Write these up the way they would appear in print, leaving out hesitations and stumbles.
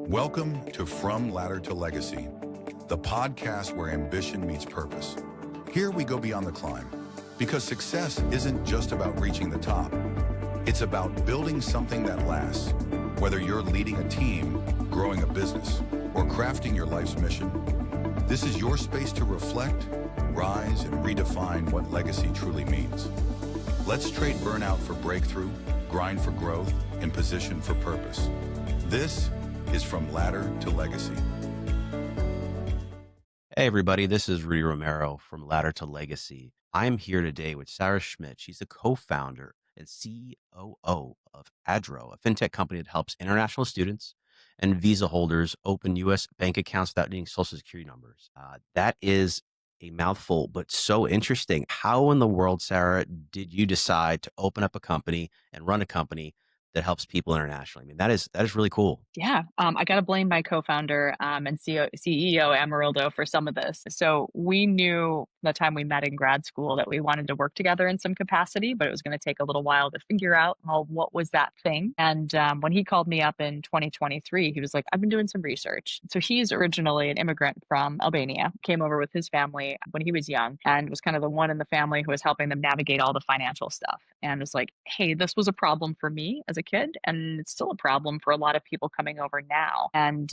Welcome to From Ladder to Legacy, the podcast where ambition meets purpose. Here we go beyond the climb, because success isn't just about reaching the top. It's about building something that lasts. Whether you're leading a team, growing a business, or crafting your life's mission, this is your space to reflect, rise, and redefine what legacy truly means. Let's trade burnout for breakthrough, grind for growth, and position for purpose. This is From Ladder to Legacy. Hey, everybody, this is Rudy Romero from Ladder to Legacy. I'm here today with Sara Schmitt. She's the co-founder and CEO of Adro, a fintech company that helps international students and visa holders open U.S. bank accounts without needing social security numbers. That is a mouthful, but so interesting. How in the world, Sara, did you decide to open up a company and run a company that helps people internationally? I mean, that is really cool. Yeah, I got to blame my co-founder and CEO Amarildo for some of this. So we knew the time we met in grad school that we wanted to work together in some capacity, but it was going to take a little while to figure out what was that thing. And when he called me up in 2023, he was like, "I've been doing some research." So he's originally an immigrant from Albania, came over with his family when he was young, and was kind of the one in the family who was helping them navigate all the financial stuff. And was like, "Hey, this was a problem for me as a kid, and it's still a problem for a lot of people coming over now." And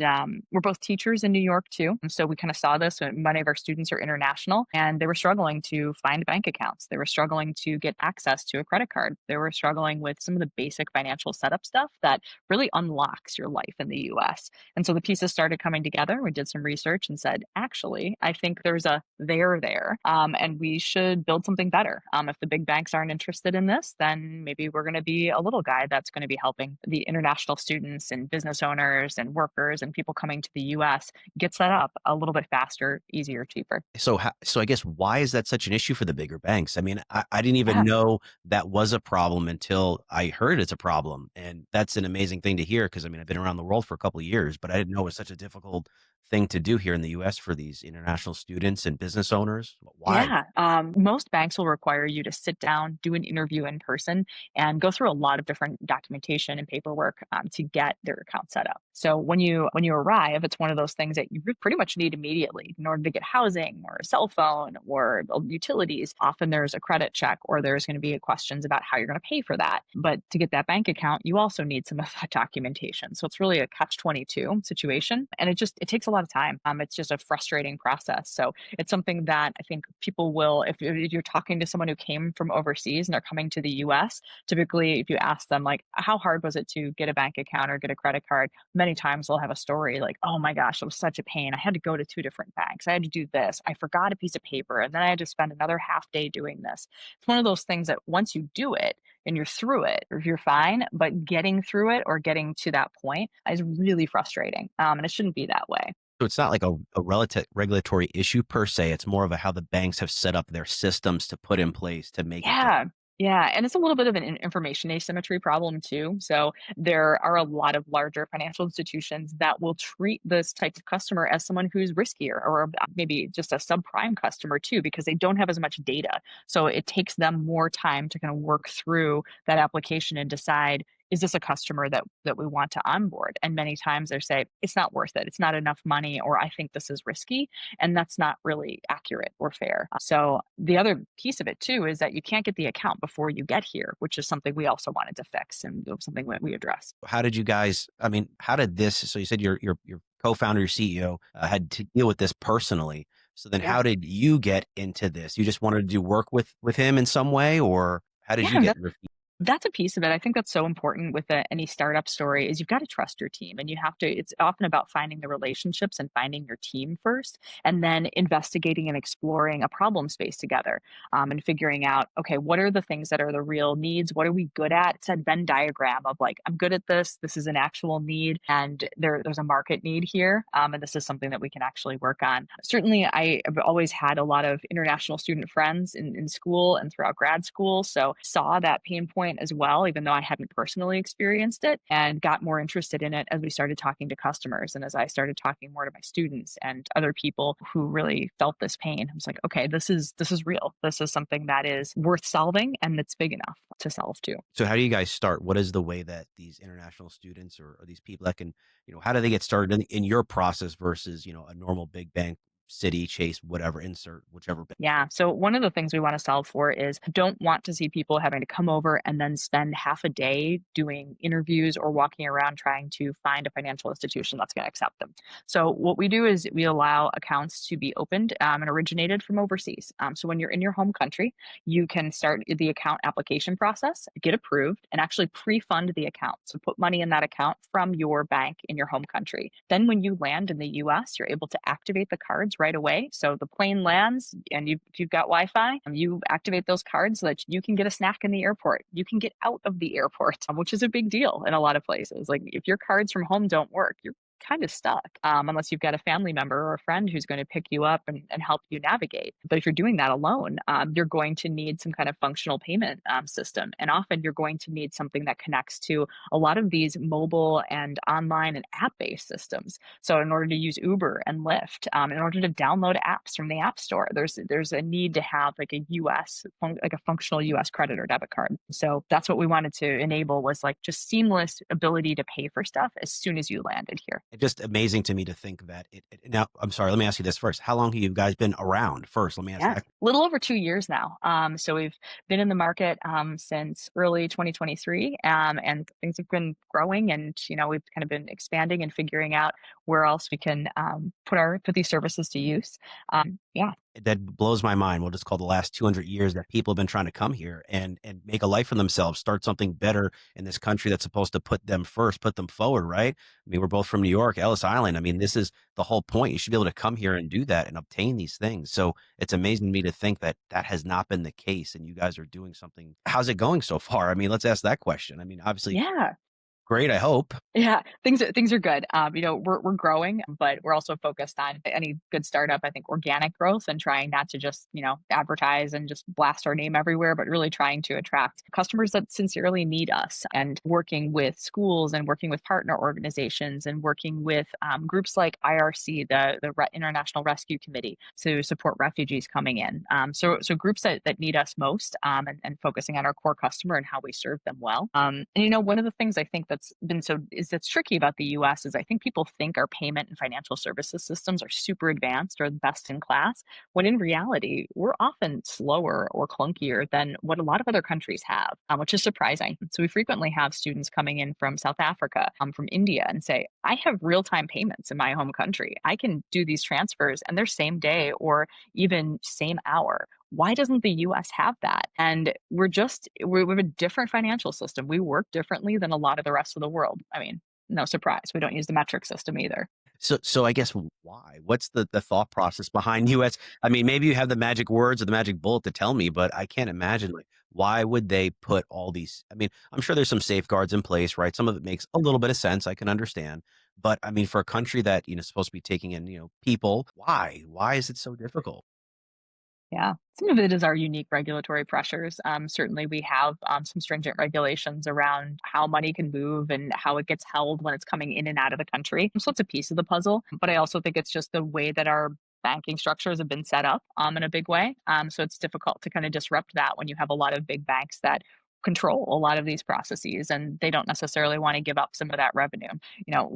we're both teachers in New York too. And so we kind of saw this when many of our students are international and they were struggling to find bank accounts. They were struggling to get access to a credit card. They were struggling with some of the basic financial setup stuff that really unlocks your life in the US. And so the pieces started coming together. We did some research and said, actually, I think there's a there, and we should build something better. If the big banks aren't interested in this, then maybe we're going to be a little guy that's going to be helping the international students and business owners and workers and people coming to the US get set up a little bit faster, easier, cheaper. So I guess why is that such an issue for the bigger banks? I mean, I didn't even Yeah. know that was a problem until I heard it's a problem. And that's an amazing thing to hear because I mean, I've been around the world for a couple of years, but I didn't know it was such a difficult thing to do here in the US for these international students and business owners. Why? Yeah. Most banks will require you to sit down, do an interview in person, and go through a lot of different documentation and paperwork to get their account set up. So when you arrive, it's one of those things that you pretty much need immediately in order to get housing or a cell phone or utilities. Often there's a credit check or there's going to be questions about how you're going to pay for that. But to get that bank account, you also need some of that documentation. So it's really a catch-22 situation, and it takes a lot of time. It's just a frustrating process. So it's something that I think people will, if you're talking to someone who came from overseas and they're coming to the US, typically if you ask them like, how hard was it to get a bank account or get a credit card? Many times they'll have a story like, oh my gosh, it was such a pain. I had to go to 2 different banks. I had to do this. I forgot a piece of paper. And then I had to spend another half day doing this. It's one of those things that once you do it and you're through it, you're fine. But getting through it or getting to that point is really frustrating. And it shouldn't be that way. So it's not like a relative regulatory issue per se. It's more of how the banks have set up their systems to put in place to make it. Yeah. Yeah. And it's a little bit of an information asymmetry problem too. So there are a lot of larger financial institutions that will treat this type of customer as someone who's riskier or maybe just a subprime customer too, because they don't have as much data. So it takes them more time to kind of work through that application and decide, is this a customer that we want to onboard? And many times they say, it's not worth it. It's not enough money, or I think this is risky. And that's not really accurate or fair. So the other piece of it too is that you can't get the account before you get here, which is something we also wanted to fix and something that we address. How did you guys, I mean, how did this, so you said your co-founder, your CEO had to deal with this personally. So then Yeah. how did you get into this? You just wanted to do work with him in some way, or how did you Yeah, get your feet? that's a piece of it. I think that's so important with any startup story is you've got to trust your team, and you have to, it's often about finding the relationships and finding your team first, and then investigating and exploring a problem space together, and figuring out, okay, what are the things that are the real needs? What are we good at? It's that Venn diagram of like, I'm good at this. This is an actual need, and there's a market need here. And this is something that we can actually work on. Certainly, I have always had a lot of international student friends in school and throughout grad school. So saw that pain point point as well, even though I hadn't personally experienced it, and got more interested in it as we started talking to customers and as I started talking more to my students and other people who really felt this pain. I was like, okay, this is real. This is something that is worth solving and that's big enough to solve too. So how do you guys start? What is the way that these international students or these people that can, how do they get started in your process versus, a normal big bank, City, Chase, whatever, insert, whichever bank? Yeah. So one of the things we want to solve for is don't want to see people having to come over and then spend half a day doing interviews or walking around trying to find a financial institution that's going to accept them. So what we do is we allow accounts to be opened and originated from overseas. So when you're in your home country, you can start the account application process, get approved, and actually pre-fund the account. So put money in that account from your bank in your home country. Then when you land in the US, you're able to activate the cards right away. So the plane lands and if you've got Wi-Fi, you activate those cards so that you can get a snack in the airport. You can get out of the airport, which is a big deal in a lot of places. Like if your cards from home don't work, you're kind of stuck unless you've got a family member or a friend who's going to pick you up and help you navigate. But if you're doing that alone, you're going to need some kind of functional payment system. And often you're going to need something that connects to a lot of these mobile and online and app-based systems. So in order to use Uber and Lyft, in order to download apps from the App Store, there's a need to have like a like a functional US credit or debit card. So that's what we wanted to enable was like just seamless ability to pay for stuff as soon as you landed here. It's just amazing to me to think that now, I'm sorry, let me ask you this first. How long have you guys been around first? Let me ask Yeah, that. a little over 2 years now. So we've been in the market since early 2023, and things have been growing. And we've kind of been expanding and figuring out where else we can put these services to use. Yeah, That blows my mind. We'll just call the last 200 years that people have been trying to come here and make a life for themselves, start something better in this country that's supposed to put them first, put them forward, right? I mean, we're both from New York, Ellis Island. I mean, this is the whole point. You should be able to come here and do that and obtain these things. So it's amazing to me to think that that has not been the case and you guys are doing something. How's it going so far? I mean, let's ask that question. I mean, obviously yeah. great, I hope. Yeah, things are good. We're growing, but we're also focused on any good startup. I think organic growth and trying not to just advertise and just blast our name everywhere, but really trying to attract customers that sincerely need us. And working with schools and working with partner organizations and working with groups like IRC, the International Rescue Committee, to support refugees coming in. So groups that need us most, and focusing on our core customer and how we serve them well. And one of the things I think that's tricky about the US is I think people think our payment and financial services systems are super advanced or best in class, when in reality, we're often slower or clunkier than what a lot of other countries have, which is surprising. So we frequently have students coming in from South Africa, from India, and say, I have real time payments in my home country. I can do these transfers and they're same day or even same hour. Why doesn't the US have that? And we have a different financial system. We work differently than a lot of the rest of the world. I mean, no surprise. We don't use the metric system either. So I guess why? What's the thought process behind US? I mean, maybe you have the magic words or the magic bullet to tell me, but I can't imagine like why would they put all these? I mean, I'm sure there's some safeguards in place, right? Some of it makes a little bit of sense. I can understand. But I mean, for a country that, supposed to be taking in, people, why? Why is it so difficult? Yeah, some of it is our unique regulatory pressures. Certainly, we have some stringent regulations around how money can move and how it gets held when it's coming in and out of the country. So it's a piece of the puzzle. But I also think it's just the way that our banking structures have been set up in a big way. So it's difficult to kind of disrupt that when you have a lot of big banks that control a lot of these processes and they don't necessarily want to give up some of that revenue.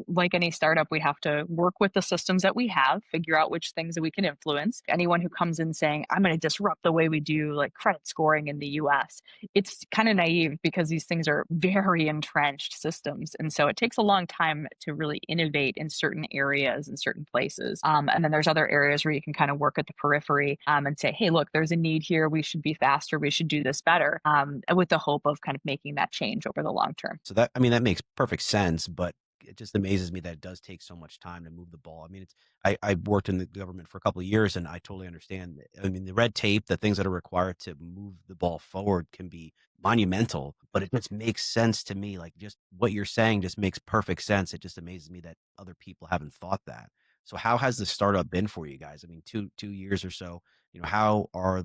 Like any startup, we have to work with the systems that we have, figure out which things that we can influence. Anyone who comes in saying, I'm going to disrupt the way we do like credit scoring in the US, it's kind of naive because these things are very entrenched systems. And so it takes a long time to really innovate in certain areas and certain places. And then there's other areas where you can kind of work at the periphery and say, hey, look, there's a need here. We should be faster. We should do this better, with the hope of kind of making that change over the long term. So that, I mean, that makes perfect sense, but it just amazes me that it does take so much time to move the ball. I mean, I worked in the government for a couple of years and I totally understand. I mean, the red tape, the things that are required to move the ball forward can be monumental, but it just makes sense to me. Like just what you're saying just makes perfect sense. It just amazes me that other people haven't thought that. So how has the startup been for you guys? I mean, two years or so, how are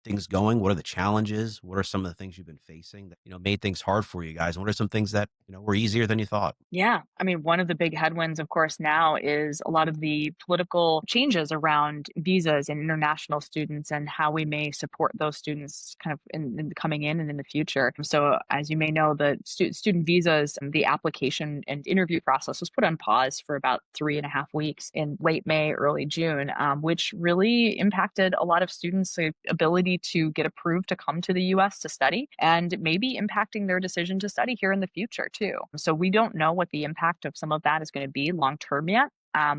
things going? What are the challenges? What are some of the things you've been facing that, made things hard for you guys? And what are some things that, were easier than you thought? Yeah. I mean, one of the big headwinds, of course, now is a lot of the political changes around visas and international students and how we may support those students kind of in coming in and in the future. So, as you may know, the student visas, and the application and interview process was put on pause for about 3.5 weeks in late May, early June, which really impacted a lot of students' ability to get approved to come to the US to study and maybe impacting their decision to study here in the future, too. So, we don't know what the impact of some of that is going to be long term yet.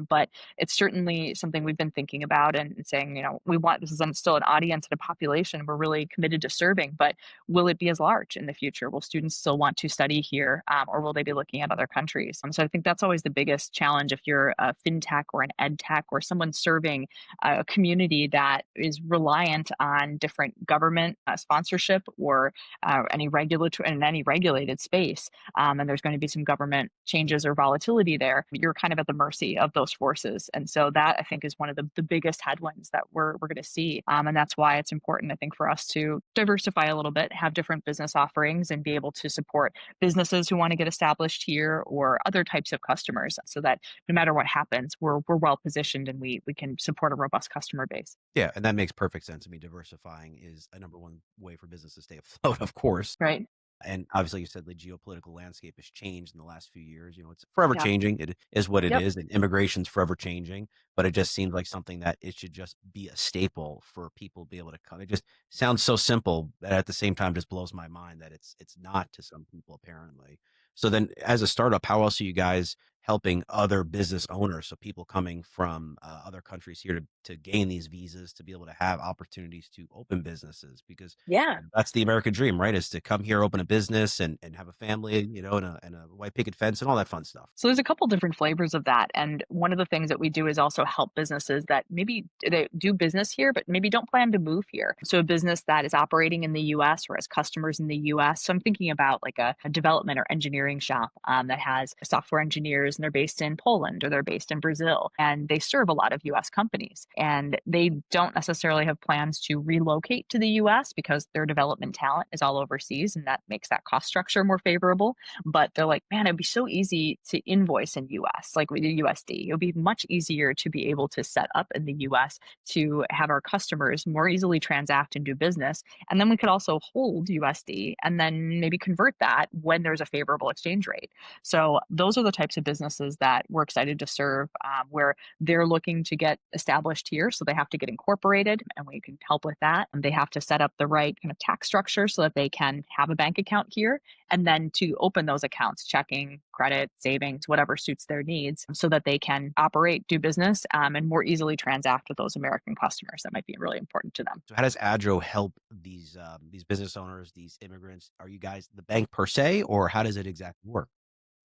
But it's certainly something we've been thinking about and saying, we want this is still an audience and a population we're really committed to serving, but will it be as large in the future? Will students still want to study here, or will they be looking at other countries? So I think that's always the biggest challenge if you're a fintech or an ed tech or someone serving a community that is reliant on different government sponsorship or any regulatory in any regulated space, and there's going to be some government changes or volatility there, you're kind of at the mercy of those forces. And so that I think is one of the biggest headwinds that we're going to see. And that's why it's important, I think, for us to diversify a little bit, have different business offerings, and be able to support businesses who want to get established here or other types of customers so that no matter what happens, we're well positioned and we can support a robust customer base. Yeah, and that makes perfect sense. I mean, diversifying is a number one way for business to stay afloat, of course. Right. And obviously, you said the geopolitical landscape has changed in the last few years. It's forever Yeah. changing. It is what it Yep. is, and immigration's forever changing. But it just seems like something that it should just be a staple for people to be able to come. It just sounds so simple that at the same time just blows my mind that it's not to some people apparently. So then, as a startup, how else are you guys helping other business owners? So people coming from other countries here to gain these visas to be able to have opportunities to open businesses because Yeah. that's the American dream, right? Is to come here, open a business, and have a family, and a white picket fence and all that fun stuff. So there's a couple different flavors of that. And one of the things that we do is also help businesses that maybe they do business here, but maybe don't plan to move here. So a business that is operating in the US or has customers in the US. So I'm thinking about like a development or engineering shop that has software engineers and they're based in Poland or they're based in Brazil and they serve a lot of US companies. And they don't necessarily have plans to relocate to the US because their development talent is all overseas and that makes that cost structure more favorable, but they're like, man, it'd be so easy to invoice in US, like with the USD. It would be much easier to be able to set up in the US to have our customers more easily transact and do business. And then we could also hold USD and then maybe convert that when there's a favorable exchange rate. So those are the types of businesses that we're excited to serve, where they're looking to get established here. So they have to get incorporated and we can help with that. And they have to set up the right kind of tax structure so that they can have a bank account here and then to open those accounts, checking, credit, savings, whatever suits their needs, so that they can operate, do business, and more easily transact with those American customers. That might be really important to them. So how does Adro help these business owners, these immigrants? Are you guys the bank per se, or how does it exactly work?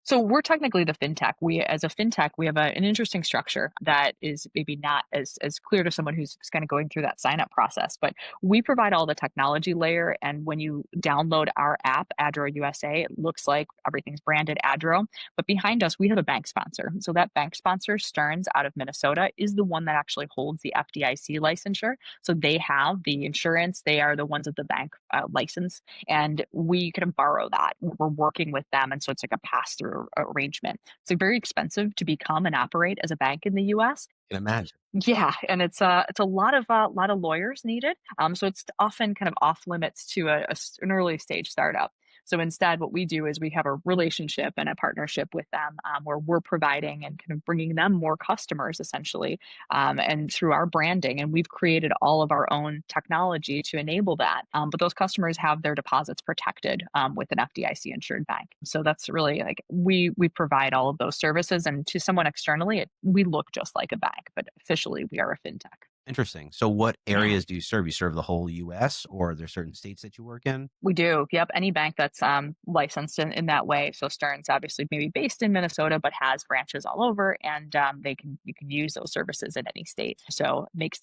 So we're technically the fintech. We, as a fintech, we have an interesting structure that is maybe not as clear to someone who's kind of going through that sign up process. But we provide all the technology layer, and when you download our app, Adro USA, it looks like everything's branded Adro. But behind us, we have a bank sponsor. So that bank sponsor, Stearns, out of Minnesota, is the one that actually holds the FDIC licensure. So they have the insurance. They are the ones with the bank license, and we can borrow that. We're working with them, and so it's like a pass through arrangement. It's like very expensive to become and operate as a bank in the US. I can imagine. Yeah, and it's a lot of lawyers needed. So it's often kind of off limits to an early stage startup. So instead, what we do is we have a relationship and a partnership with them where we're providing and kind of bringing them more customers essentially, and through our branding. And we've created all of our own technology to enable that. But those customers have their deposits protected with an FDIC insured bank. So that's really like we provide all of those services, and to someone externally, we look just like a bank, but officially we are a fintech. Interesting. So what Yeah. areas do you serve? You serve the whole US, or are there certain states that you work in? We do. Yep. Any bank that's licensed in that way. So Stearns obviously maybe based in Minnesota, but has branches all over, and you can use those services in any state. So makes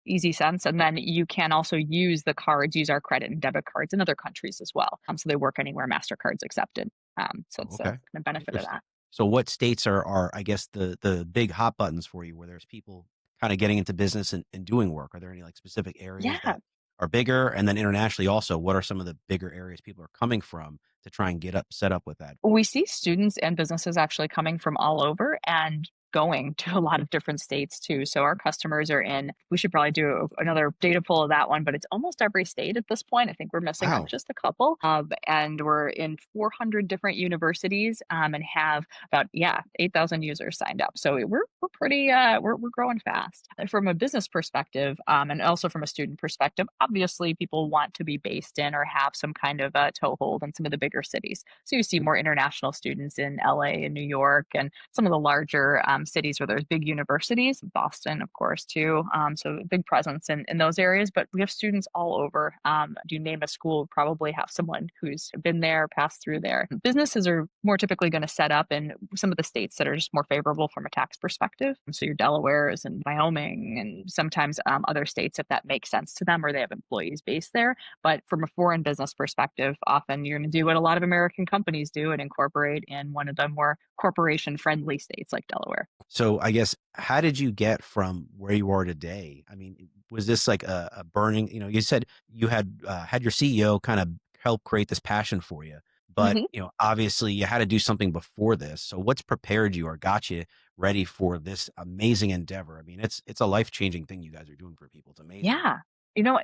easy sense. And then you can also use the cards, use our credit and debit cards in other countries as well. So they work anywhere Mastercard's accepted. So Oh, it's a okay. kind of benefit of Interesting. that. So what states are I guess the big hot buttons for you where there's people kind of getting into business and doing work? Are there any like specific areas Yeah. that are bigger? And then internationally also, what are some of the bigger areas people are coming from to try and get up set up with that? We see students and businesses actually coming from all over and going to a lot of different states too. So our customers are in, we should probably do another data pull of that one, but it's almost every state at this point. I think we're missing on Wow. just a couple. And we're in 400 different universities and have about, yeah, 8,000 users signed up. So we're pretty, we're growing fast. From a business perspective and also from a student perspective, obviously people want to be based in or have some kind of a toehold in some of the bigger cities. So you see more international students in LA and New York and some of the larger cities where there's big universities, Boston, of course, too. So big presence in those areas, but we have students all over. Do you name a school, probably have someone who's been there, passed through there. Businesses are more typically going to set up in some of the states that are just more favorable from a tax perspective. So your Delawares and Wyoming and sometimes other states if that makes sense to them or they have employees based there. But from a foreign business perspective, often you're going to do what a lot of American companies do and incorporate in one of the more corporation friendly states like Delaware. So I guess how did you get from where you are today? I mean, was this like a burning, you said you had your CEO kind of help create this passion for you, but Mhm. obviously you had to do something before this. So what's prepared you or got you ready for this amazing endeavor? I mean, it's a life-changing thing you guys are doing for people. It's amazing. Yeah.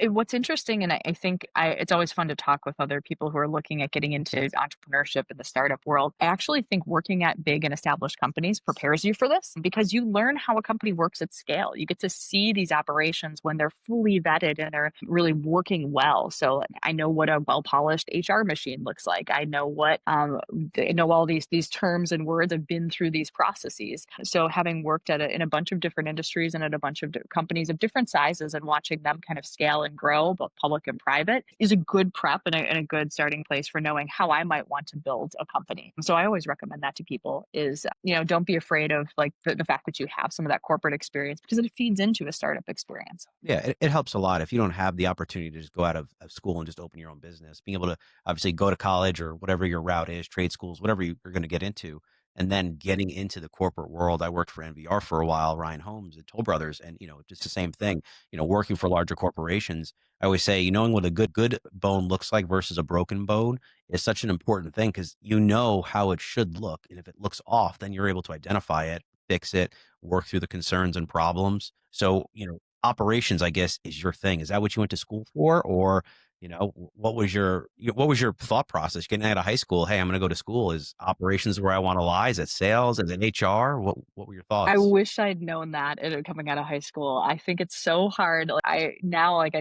What's interesting, and I think it's always fun to talk with other people who are looking at getting into entrepreneurship in the startup world. I actually think working at big and established companies prepares you for this because you learn how a company works at scale. You get to see these operations when they're fully vetted and they're really working well. So I know what a well-polished HR machine looks like. I know all these terms and words. I've been through these processes. So having worked in a bunch of different industries and at a bunch of companies of different sizes and watching them kind of scale and grow, both public and private, is a good prep and a good starting place for knowing how I might want to build a company. So I always recommend that to people is, don't be afraid of like the fact that you have some of that corporate experience because it feeds into a startup experience. Yeah, it helps a lot if you don't have the opportunity to just go out of school and just open your own business. Being able to obviously go to college or whatever your route is, trade schools, whatever you're going to get into, and then getting into the corporate world. I worked for NVR for a while, Ryan Holmes at Toll Brothers, and just the same thing. Working for larger corporations. I always say, knowing what a good bone looks like versus a broken bone is such an important thing because you know how it should look, and if it looks off, then you're able to identify it, fix it, work through the concerns and problems. So, operations, I guess, is your thing. Is that what you went to school for? Or, what was your thought process getting out of high school? Hey, I'm going to go to school. Is operations where I want to lie? Is it sales? Is it HR? What were your I thoughts? wish I'd known that coming out of high school. I think it's so hard. I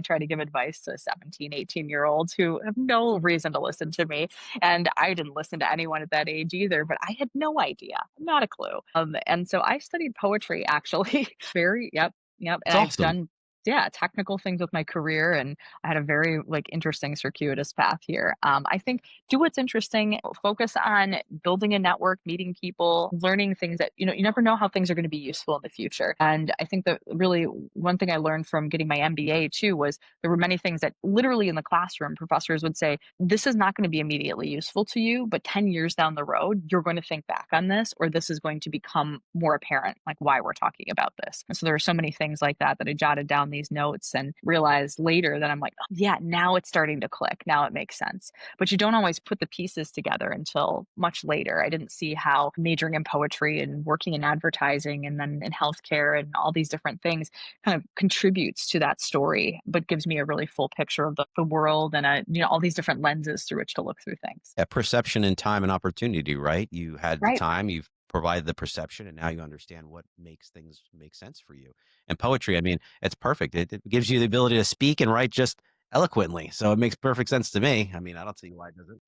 try to give advice to 17, 18-year-olds who have no reason to listen to me. And I didn't listen to anyone at that age either, but I had no idea, not a clue. And so I studied poetry actually. Yep, yep. It's And I've awesome. done, yeah, technical things with my career. And I had a very like interesting circuitous path here. I think do what's interesting, focus on building a network, meeting people, learning things that, you never know how things are going to be useful in the future. And I think that really one thing I learned from getting my MBA too was there were many things that literally in the classroom, professors would say, this is not going to be immediately useful to you, but 10 years down the road, you're going to think back on this, or this is going to become more apparent, like why we're talking about this. And so there are so many things like that I jotted down these notes and realized later that I'm like, oh, yeah, now it's starting to click. Now it makes sense, but you don't always put the pieces together until much later. I didn't see how majoring in poetry and working in advertising and then in healthcare and all these different things kind of contributes to that story, but gives me a really full picture of the world and all these different lenses through which to look through things. Yeah, perception and time and opportunity, right? You had the Right. time, you've provided the perception, and now you understand what makes things make sense for you. And poetry, I mean, it's perfect. It gives you the ability to speak and write just eloquently. So it makes perfect sense to me. I mean, I don't see why it doesn't.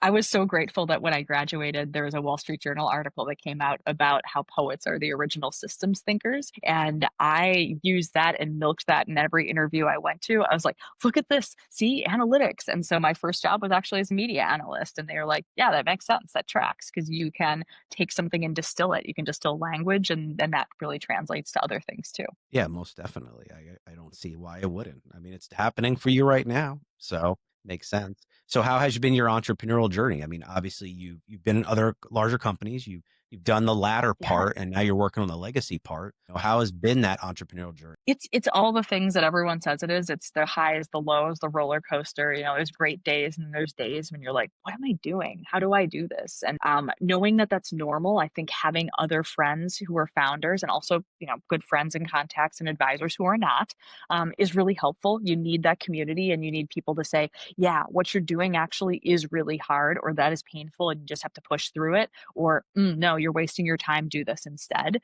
I was so grateful that when I graduated, there was a Wall Street Journal article that came out about how poets are the original systems thinkers. And I used that and milked that in every interview I went to. I was like, look at this, see, analytics. And so my first job was actually as a media analyst. And they were like, yeah, that makes sense. That tracks because you can take something and distill it. You can distill language, and then that really translates to other things too. Yeah, most definitely. I don't see why it wouldn't. I mean, it's happening for you right now, so makes sense. So how has been your entrepreneurial journey? I mean, obviously you've been in other larger companies. You've you've done the latter Yeah. part and now you're working on the legacy part. How has been that entrepreneurial journey? It's all the things that everyone says it is. It's the highs, the lows, the roller coaster. There's great days and there's days when you're like, "What am I doing? How do I do this?" And, knowing that that's normal, I think having other friends who are founders and also, good friends and contacts and advisors who are not, is really helpful. You need that community and you need people to say, "Yeah, what you're doing actually is really hard," or "That is painful and you just have to push through it," or, No, you're wasting your time, do this instead,"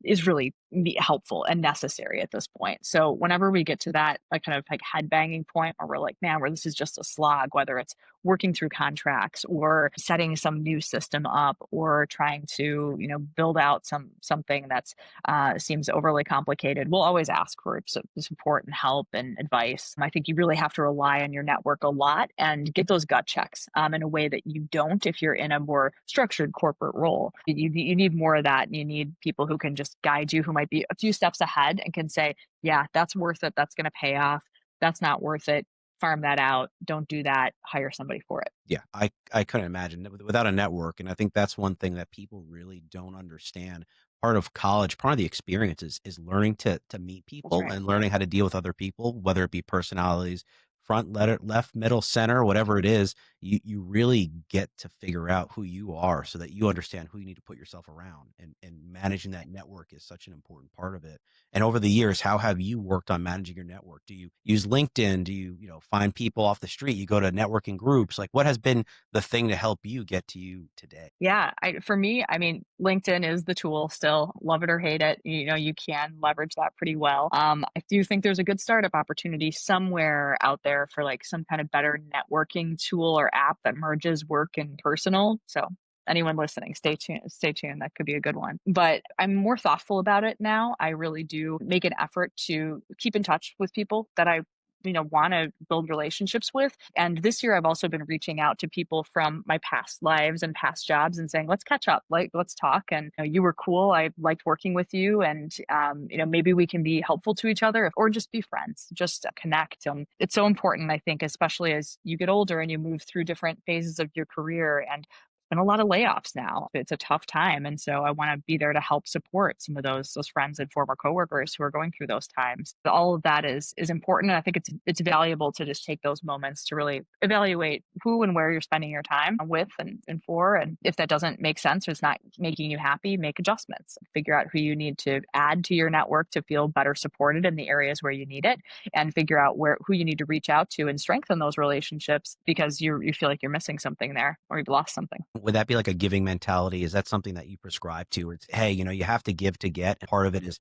is really helpful and necessary at this point. So whenever we get to that like kind of like head banging point where we're like, man, where this is just a slog, whether it's working through contracts or setting some new system up or trying to, build out something that's seems overly complicated, we'll always ask for support and help and advice. I think you really have to rely on your network a lot and get those gut checks in a way that you don't if you're in a more structured corporate role. You need more of that, and you need people who can just guide you, who might be a few steps ahead and can say, yeah, that's worth it. That's going to pay off. That's not worth it. Farm that out. Don't do that. Hire somebody for it. Yeah, I couldn't imagine it without a network, and I think that's one thing that people really don't understand. Part of college, part of the experience is learning to meet That's people right. and learning how to deal with other people, whether it be personalities, front, letter, left, middle, center, whatever it is. You really get to figure out who you are so that you understand who you need to put yourself around, and managing that network is such an important part of it. And over the years, how have you worked on managing your network? Do you use LinkedIn? Do you find people off the street? You go to networking groups? Like, what has been the thing to help you get to you today? Yeah, for me, I mean, LinkedIn is the tool still. Love it or hate it, you can leverage that pretty well. I do think there's a good startup opportunity somewhere out there for like some kind of better networking tool or app that merges work and personal. So anyone listening, stay tuned. Stay tuned. That could be a good one. But I'm more thoughtful about it now. I really do make an effort to keep in touch with people that I want to build relationships with. And this year I've also been reaching out to people from my past lives and past jobs and saying, let's catch up, like let's talk. And you were cool, I liked working with you, and maybe we can be helpful to each other or just be friends, just connect. It's so important, I think, especially as you get older and you move through different phases of your career, and been a lot of layoffs now. It's a tough time. And so I want to be there to help support some of those friends and former coworkers who are going through those times. All of that is important. And I think it's valuable to just take those moments to really evaluate who and where you're spending your time with and for. And if that doesn't make sense or it's not making you happy, make adjustments. Figure out who you need to add to your network to feel better supported in the areas where you need it, and figure out who you need to reach out to and strengthen those relationships because you feel like you're missing something there or you've lost something. Would that be like a giving mentality? Is that something that you prescribe to? Where it's, hey, you have to give to get. And part of it is,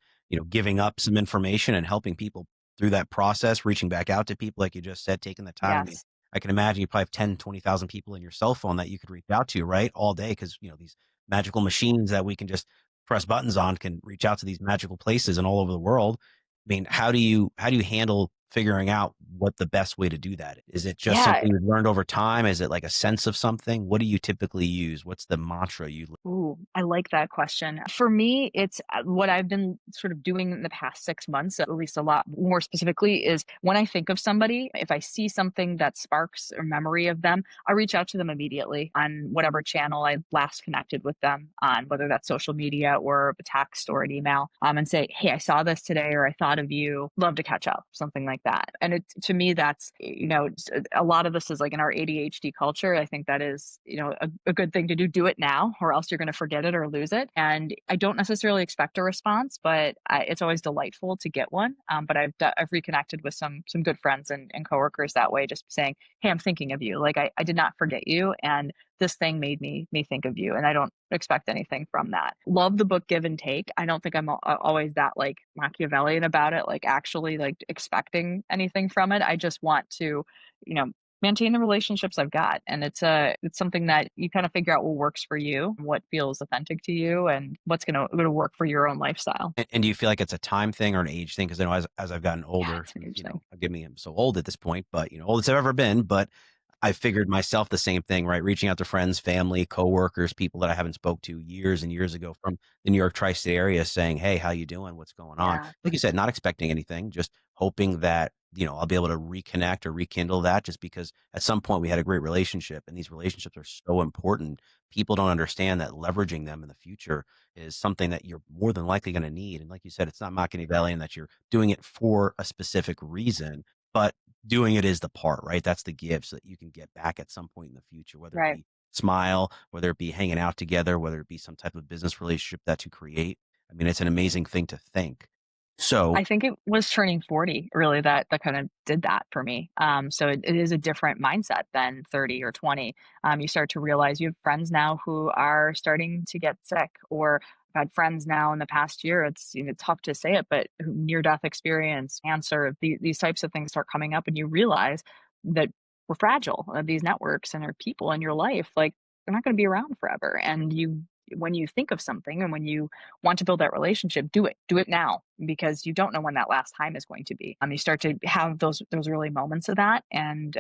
giving up some information and helping people through that process, reaching back out to people, like you just said, taking the time. I mean, Yes. I can imagine you probably have 10, 20,000 people in your cell phone that you could reach out to, right? All day. Cause these magical machines that we can just press buttons on can reach out to these magical places and all over the world. I mean, how do you handle figuring out what the best way to do that? Is it just Yeah. something you've learned over time? Is it like a sense of something? What do you typically use? What's the mantra you Ooh, I like that question. For me, it's what I've been sort of doing in the past 6 months, at least a lot more specifically, is when I think of somebody, if I see something that sparks a memory of them, I reach out to them immediately on whatever channel I last connected with them on, whether that's social media or a text or an email, and say, hey, I saw this today or I thought of you, love to catch up, something like that. And to me, that's, a lot of this is like in our ADHD culture. I think that is, a good thing to do. Do it now, or else you're going to forget it or lose it. And I don't necessarily expect a response, but it's always delightful to get one. But I've reconnected with some good friends and coworkers that way, just saying, hey, I'm thinking of you. Like I did not forget you, and this thing made me think of you, and I don't expect anything from that. Love the book Give and Take. I don't think I'm always that like Machiavellian about it, like actually like expecting anything from it. I just want to, you know, maintain the relationships I've got. And it's something that you kind of figure out what works for you, what feels authentic to you, and what's gonna work for your own lifestyle. and do you feel like it's a time thing or an age thing? Because I know as I've gotten Yeah, older, it's an age you thing. know, forgive me, I'm so old at this point, but oldest I've ever been. But I figured myself the same thing, right? Reaching out to friends, family, coworkers, people that I haven't spoke to years and years ago from the New York tri-state area, saying, "Hey, how you doing? What's going on?" Yeah. Like you said, not expecting anything, just hoping that I'll be able to reconnect or rekindle that just because at some point we had a great relationship and these relationships are so important. People don't understand that leveraging them in the future is something that you're more than likely going to need. And like you said, it's not Machiavellian that you're doing it for a specific reason, but doing it is the part, right? That's the give so that you can get back at some point in the future, whether it Right. be smile, whether it be hanging out together, whether it be some type of business relationship that to create. I mean, it's an amazing thing to think. So I think it was turning 40 really that kind of did that for me. So it is a different mindset than 30 or 20. You start to realize you have friends now who are starting to get sick, or I've had friends now in the past year. It's tough to say it, but near death experience, cancer, these types of things start coming up, and you realize that we're fragile. These networks and our people in your life, like they're not going to be around forever. And when you think of something and when you want to build that relationship, do it now because you don't know when that last time is going to be. You start to have those early moments of that, and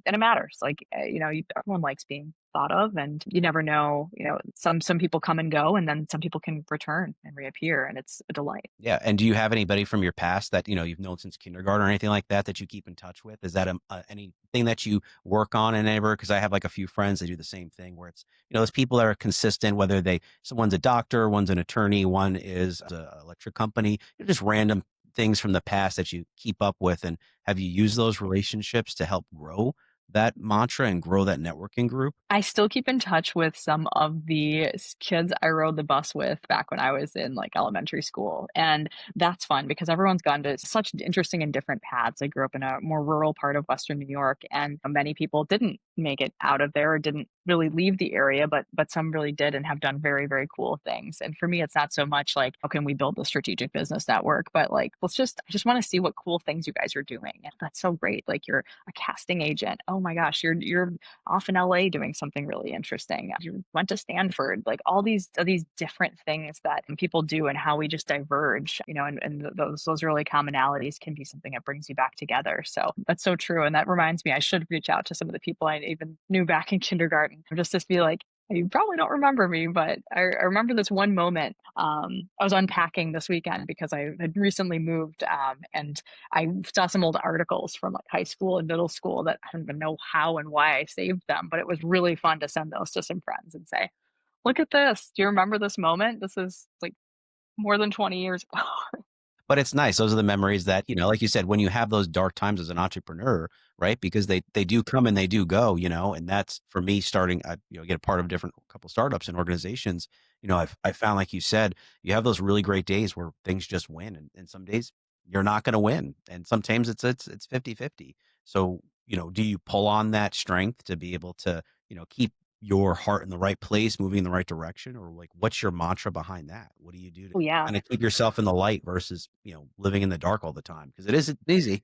it matters. Like everyone likes being thought of, and you never know. Some people come and go, and then some people can return and reappear, and it's a delight. yeah, and do you have anybody from your past that, you've known since kindergarten or anything like that that you keep in touch with? Is that anything that you work on and ever? Because I have like a few friends that do the same thing where it's, those people that are consistent, whether someone's a doctor, one's an attorney, one is a electric company, just random things from the past that you keep up with. And have you used those relationships to help grow that mantra and grow that networking group? I still keep in touch with some of the kids I rode the bus with back when I was in like elementary school. And that's fun because everyone's gone to such interesting and different paths. I grew up in a more rural part of Western New York, and many people didn't make it out of there or didn't really leave the area, but some really did and have done very, very cool things. And for me, it's not so much like, how can we build a strategic business network, but like, I just want to see what cool things you guys are doing. And that's so great. Like you're a casting agent. Oh my gosh, you're off in LA doing something really interesting. You went to Stanford, like all these different things that people do and how we just diverge, and those early commonalities can be something that brings you back together. So that's so true. And that reminds me, I should reach out to some of the people I even knew back in kindergarten just to be like, you probably don't remember me, but I remember this one moment. I was unpacking this weekend because I had recently moved, and I saw some old articles from like high school and middle school that I don't even know how and why I saved them, but it was really fun to send those to some friends and say, "Look at this. Do you remember this moment? This is like more than 20 years ago." But it's nice. Those are the memories that, like you said, when you have those dark times as an entrepreneur, right? Because they do come and they do go, and that's for me starting, get a part of different couple startups and organizations. I found, like you said, you have those really great days where things just win. And some days you're not going to win. And sometimes it's 50-50. So, do you pull on that strength to be able to, keep your heart in the right place, moving in the right direction? Or like, what's your mantra behind that? What do you do to Oh yeah. kind of keep yourself in the light versus, living in the dark all the time? Because it isn't easy.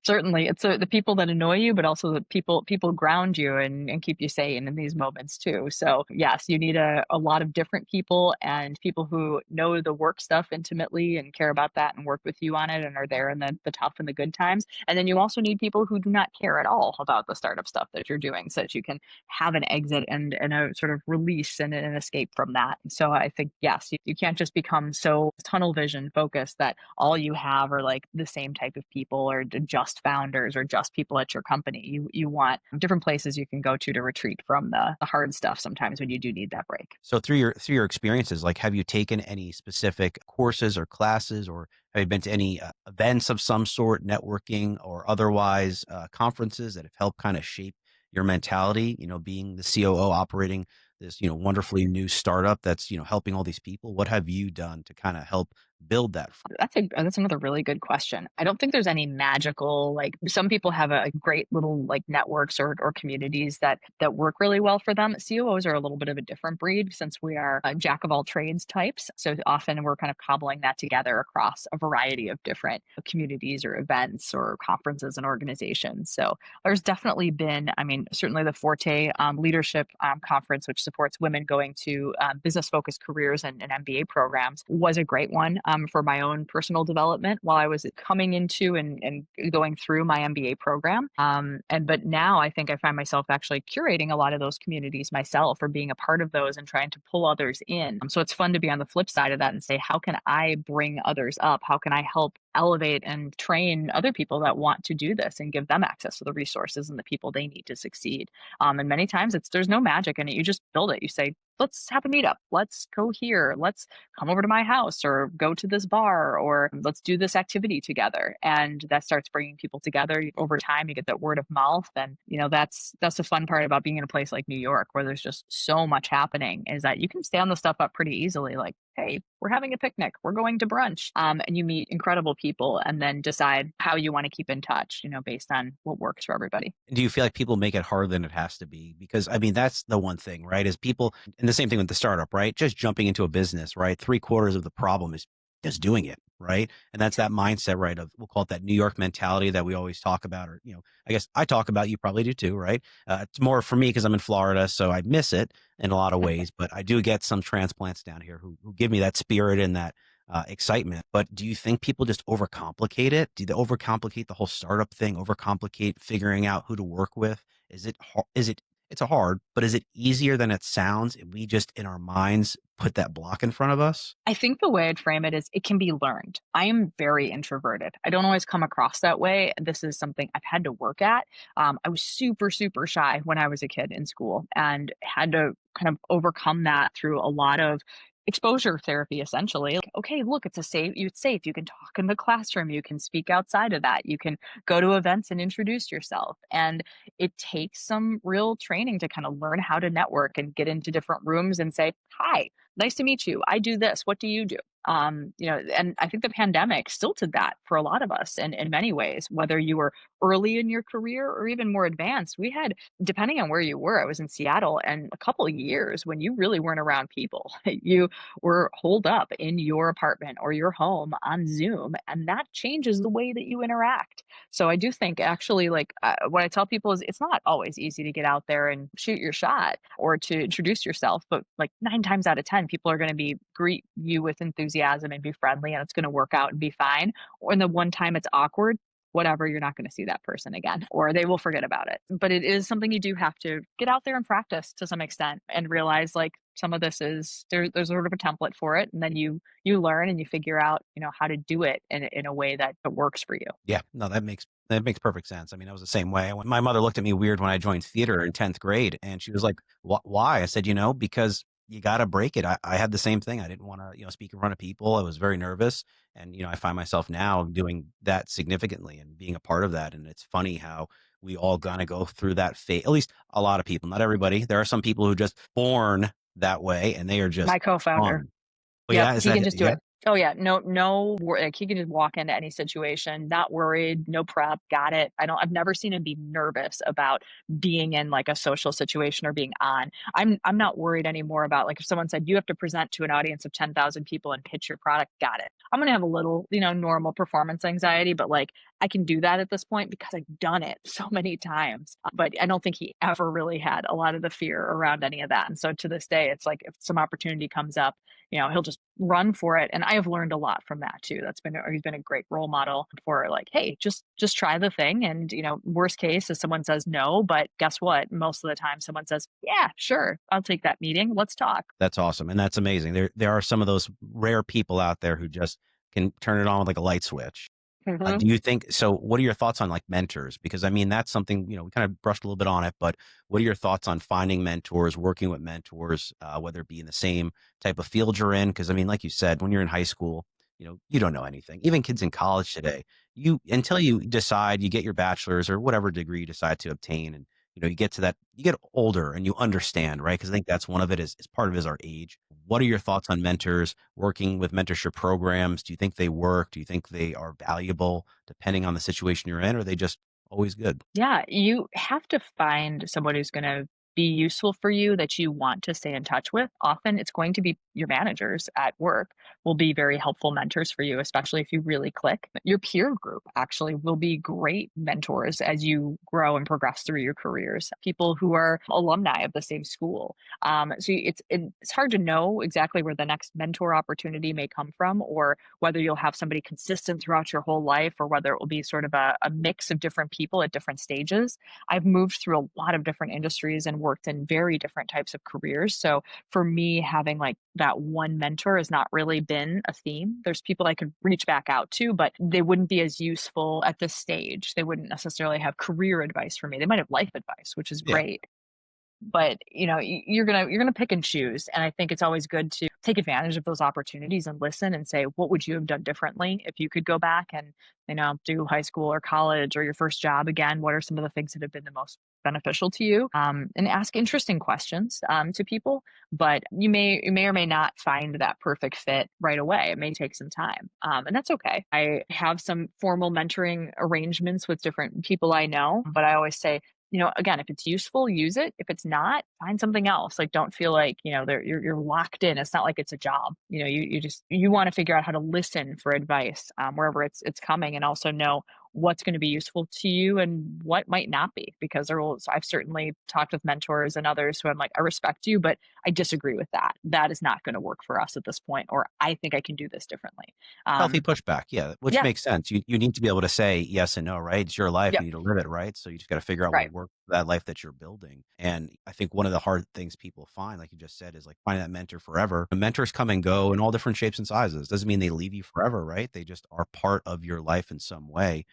Certainly, it's the people that annoy you, but also the people ground you and keep you sane in these moments too. So yes, you need a lot of different people and people who know the work stuff intimately and care about that and work with you on it and are there in the tough and the good times. And then you also need people who do not care at all about the startup stuff that you're doing, so that you can have an exit and a sort of release and an escape from that. So I think yes, you can't just become so tunnel vision focused that all you have are like the same type of people or just founders or just people at your company. You want different places you can go to retreat from the hard stuff sometimes when you do need that break. So through your experiences, like, have you taken any specific courses or classes, or have you been to any events of some sort, networking or otherwise, conferences that have helped kind of shape your mentality? Being the COO operating this, wonderfully new startup that's, helping all these people. What have you done to kind of help build that? That's another really good question. I don't think there's any magical, like some people have a great little like networks or communities that work really well for them. COOs are a little bit of a different breed since we are jack of all trades types. So often we're kind of cobbling that together across a variety of different communities or events or conferences and organizations. So there's definitely been, I mean, certainly the Forte Leadership Conference, which supports women going to business focused careers and MBA programs, was a great one. for my own personal development while I was coming into and going through my MBA program. But now I think I find myself actually curating a lot of those communities myself or being a part of those and trying to pull others in. So it's fun to be on the flip side of that and say, how can I bring others up? How can I help elevate and train other people that want to do this and give them access to the resources and the people they need to succeed? And many times there's no magic in it. You just build it. You say, let's have a meetup. Let's go here. Let's come over to my house or go to this bar or let's do this activity together. And that starts bringing people together. Over time, you get that word of mouth. And, that's the fun part about being in a place like New York where there's just so much happening is that you can stand the stuff up pretty easily. Like, hey, we're having a picnic, we're going to brunch. And you meet incredible people and then decide how you want to keep in touch, based on what works for everybody. Do you feel like people make it harder than it has to be? Because I mean, that's the one thing, right? Is people, and the same thing with the startup, right? Just jumping into a business, right? 3/4 of the problem is just doing it, right? And that's that mindset, right? Of we'll call it that New York mentality that we always talk about, or I guess I talk about. You probably do too, right? It's more for me because I'm in Florida, so I miss it in a lot of ways. But I do get some transplants down here who give me that spirit and that excitement. But do you think people just overcomplicate it? Do they overcomplicate the whole startup thing? Overcomplicate figuring out who to work with? Is it it's a hard, but is it easier than it sounds? And we just in our minds put that block in front of us? I think the way I'd frame it is it can be learned. I am very introverted. I don't always come across that way. This is something I've had to work at. I was super, super shy when I was a kid in school and had to kind of overcome that through a lot of exposure therapy essentially. Like, okay, look, it's safe. You can talk in the classroom, you can speak outside of that, you can go to events and introduce yourself. And it takes some real training to kind of learn how to network and get into different rooms and say, hi, nice to meet you. I do this. What do you do? And I think the pandemic stilted that for a lot of us and in many ways, whether you were early in your career or even more advanced. We had, depending on where you were, I was in Seattle and a couple of years when you really weren't around people. You were holed up in your apartment or your home on Zoom, and that changes the way that you interact. So I do think actually, like what I tell people is it's not always easy to get out there and shoot your shot or to introduce yourself, but like 9 times out of 10, people are going to be greet you with enthusiasm and be friendly, and it's going to work out and be fine. Or in the one time it's awkward, whatever, you're not going to see that person again, or they will forget about it. But it is something you do have to get out there and practice to some extent and realize like some of this is there's sort of a template for it. And then you learn and you figure out, how to do it in a way that works for you. Yeah, no, that makes perfect sense. I mean, I was the same way. When my mother looked at me weird when I joined theater in 10th grade, and she was like, Why?" I said, because you got to break it. I had the same thing. I didn't want to, speak in front of people. I was very nervous, and I find myself now doing that significantly and being a part of that. And it's funny how we all gonna go through that phase. At least a lot of people, not everybody. There are some people who are just born that way, and they are just My co-founder. fun. But Yep, yeah, is he that can just do yeah? it. Oh yeah, like he can just walk into any situation, not worried, no prep, got it. I've never seen him be nervous about being in like a social situation or being on. I'm not worried anymore about like if someone said you have to present to an audience of 10,000 people and pitch your product, got it. I'm gonna have a little, normal performance anxiety, but like I can do that at this point because I've done it so many times. But I don't think he ever really had a lot of the fear around any of that. And so to this day, it's like if some opportunity comes up, he'll just run for it. And I have learned a lot from that too. He's been a great role model for like, hey, just try the thing. And, worst case is someone says no, but guess what? Most of the time someone says, yeah, sure, I'll take that meeting. Let's talk. That's awesome, and that's amazing. There are some of those rare people out there who just can turn it on with like a light switch. Mhm. Do you think so? What are your thoughts on like mentors? Because I mean, that's something, we kind of brushed a little bit on it, but what are your thoughts on finding mentors, working with mentors, whether it be in the same type of field you're in? Because I mean, like you said, when you're in high school, you don't know anything. Even kids in college today, until you decide you get your bachelor's or whatever degree you decide to obtain, and you get to that, you get older and you understand, right? Because I think that's one of it is part of it is our age. What are your thoughts on mentors, working with mentorship programs? Do you think they work? Do you think they are valuable depending on the situation you're in? Or are they just always good? Yeah, you have to find someone who's going to be useful for you that you want to stay in touch with. Often it's going to be your managers at work will be very helpful mentors for you, especially if you really click. Your peer group actually will be great mentors as you grow and progress through your careers. People who are alumni of the same school. It's hard to know exactly where the next mentor opportunity may come from, or whether you'll have somebody consistent throughout your whole life, or whether it will be sort of a mix of different people at different stages. I've moved through a lot of different industries and worked in very different types of careers. So for me, having like that one mentor has not really been a theme. There's people I could reach back out to, but they wouldn't be as useful at this stage. They wouldn't necessarily have career advice for me. They might have life advice, which is Yeah. great. But you're gonna pick and choose, and I think it's always good to take advantage of those opportunities and listen and say, what would you have done differently if you could go back and do high school or college or your first job again? What are some of the things that have been the most beneficial to you? And ask interesting questions to people. But you may or may not find that perfect fit right away. It may take some time, and that's okay. I have some formal mentoring arrangements with different people I know, but I always say, again, if it's useful, use it. If it's not, find something else. Like, don't feel like, you're locked in. It's not like it's a job. You want to figure out how to listen for advice wherever it's coming, and also know what's going to be useful to you and what might not be. Because I've certainly talked with mentors and others who I'm like, I respect you, but I disagree with that. That is not going to work for us at this point, or I think I can do this differently. Healthy Um, pushback, yeah, which yeah, makes sense. You need to be able to say yes and no, right? It's your life, you yep, need to live it, right? So you just gotta figure out what right. works for that life that you're building. And I think one of the hard things people find, like you just said, is like finding that mentor forever. The mentors come and go in all different shapes and sizes. Doesn't mean they leave you forever, right? They just are part of your life in some way.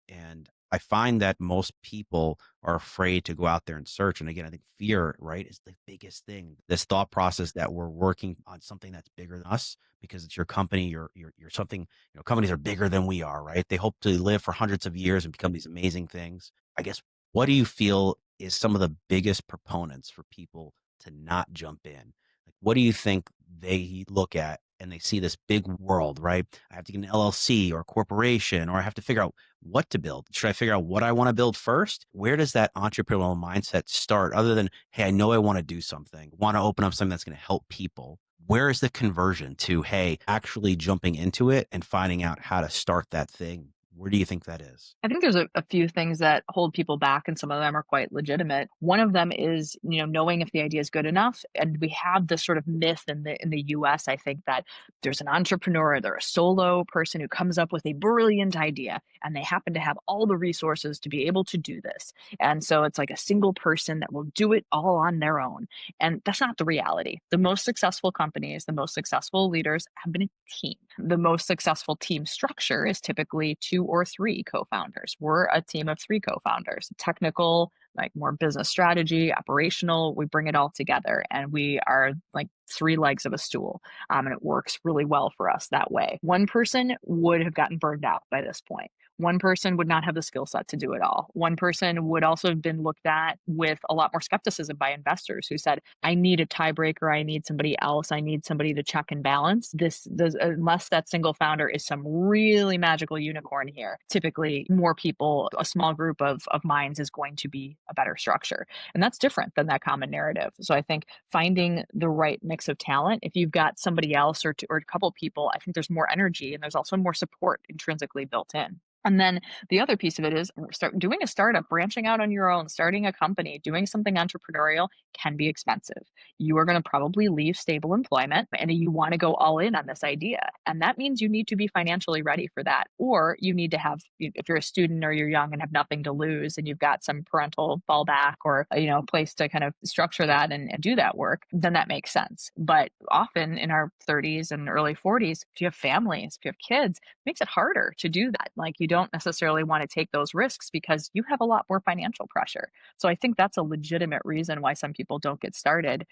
And I find that most people are afraid to go out there and search. And again, I think fear, right, is the biggest thing. This thought process that we're working on something that's bigger than us because it's your company, you're something, companies are bigger than we are, right? They hope to live for hundreds of years and become these amazing things. I guess, what do you feel is some of the biggest proponents for people to not jump in? Like, what do you think they look at and they see this big world, right? I have to get an LLC or a corporation, or I have to figure out what to build. Should I figure out what I want to build first? Where does that entrepreneurial mindset start other than, hey, I know I want to do something, want to open up something that's going to help people? Where is the conversion to, hey, actually jumping into it and finding out how to start that thing? Where do you think that is? I think there's a few things that hold people back, and some of them are quite legitimate. One of them is, knowing if the idea is good enough. And we have this sort of myth in the US, I think, that there's an entrepreneur, they're a solo person who comes up with a brilliant idea, and they happen to have all the resources to be able to do this. And so it's like a single person that will do it all on their own. And that's not the reality. The most successful companies, the most successful leaders have been a team. The most successful team structure is typically two or three co-founders. We're a team of three co-founders. Technical, like more business strategy, operational, we bring it all together, and we are like three legs of a stool. And it works really well for us that way. One person would have gotten burned out by this point. One person would not have the skill set to do it all. One person would also have been looked at with a lot more skepticism by investors who said, I need a tiebreaker. I need somebody else. I need somebody to check and balance. This does, unless that single founder is some really magical unicorn here. Typically, more people, a small group of minds is going to be a better structure. And that's different than that common narrative. So I think finding the right mix of talent, if you've got somebody else or a couple people, I think there's more energy and there's also more support intrinsically built in. And then the other piece of it is start doing a startup, branching out on your own, starting a company, doing something entrepreneurial can be expensive. You are going to probably leave stable employment and you want to go all in on this idea. And that means you need to be financially ready for that. Or you need to have, if you're a student or you're young and have nothing to lose and you've got some parental fallback or, a place to kind of structure that and do that work, then that makes sense. But often in our 30s and early 40s, if you have families, if you have kids, makes it harder to do that. Like, you don't necessarily want to take those risks because you have a lot more financial pressure. So I think that's a legitimate reason why some people don't get started.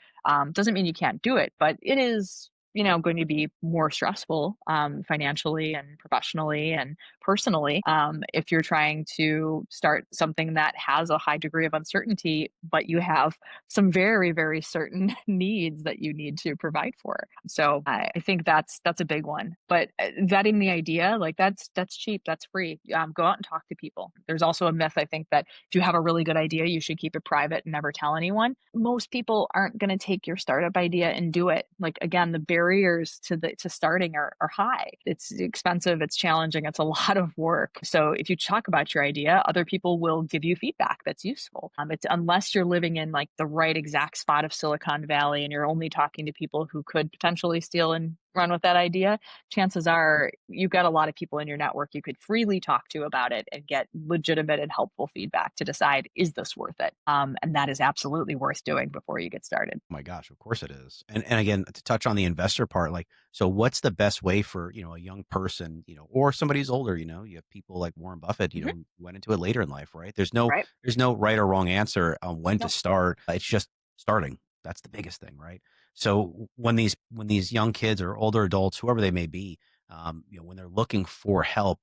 Doesn't mean you can't do it, but it is, going to be more stressful financially and professionally and personally, if you're trying to start something that has a high degree of uncertainty, but you have some very, very certain needs that you need to provide for. So I think that's a big one. But vetting the idea, like that's cheap, that's free. Go out and talk to people. There's also a myth, I think, that if you have a really good idea, you should keep it private and never tell anyone. Most people aren't going to take your startup idea and do it. Like again, the barriers to starting are high. It's expensive, it's challenging, it's a lot of work. So if you talk about your idea, other people will give you feedback that's useful. It's unless you're living in like the right exact spot of Silicon Valley and you're only talking to people who could potentially steal and run with that idea, chances are you've got a lot of people in your network you could freely talk to about it and get legitimate and helpful feedback to decide, is this worth it? And that is absolutely worth doing before you get started. Oh my gosh, of course it is. And again, to touch on the investor part, like, so what's the best way for, a young person, or somebody who's older, you have people like Warren Buffett, Mhm. who went into it later in life, right? There's no right or wrong answer on when to No. start. It's just starting. That's the biggest thing, right? So when these young kids or older adults, whoever they may be, when they're looking for help,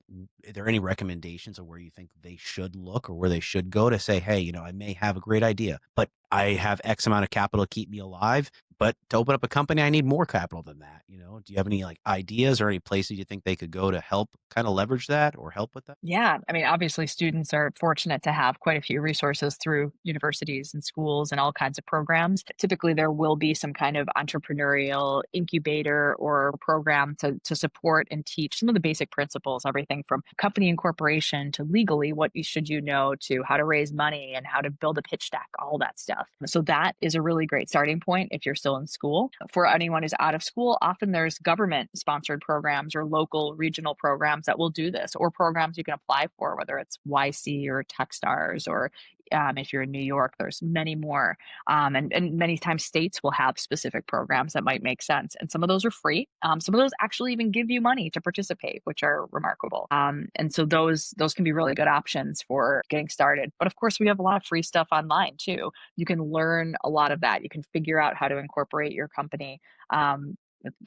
are there any recommendations of where you think they should look or where they should go to say, hey, I may have a great idea, but I have X amount of capital to keep me alive. But to open up a company, I need more capital than that. Do you have any like ideas or any places you think they could go to help kind of leverage that or help with that? Yeah, I mean, obviously, students are fortunate to have quite a few resources through universities and schools and all kinds of programs. Typically, there will be some kind of entrepreneurial incubator or program to support and teach some of the basic principles, everything from company incorporation to legally what should you know to how to raise money and how to build a pitch deck, all that stuff. So that is a really great starting point if you're still in school. For anyone who's out of school, often there's government sponsored programs or local regional programs that will do this, or programs you can apply for, whether it's YC or Techstars, or if you're in New York, there's many more. And many times states will have specific programs that might make sense. And some of those are free. Some of those actually even give you money to participate, which are remarkable. And so those can be really good options for getting started. But of course, we have a lot of free stuff online too. You can learn a lot of that. You can figure out how to incorporate your company. Um,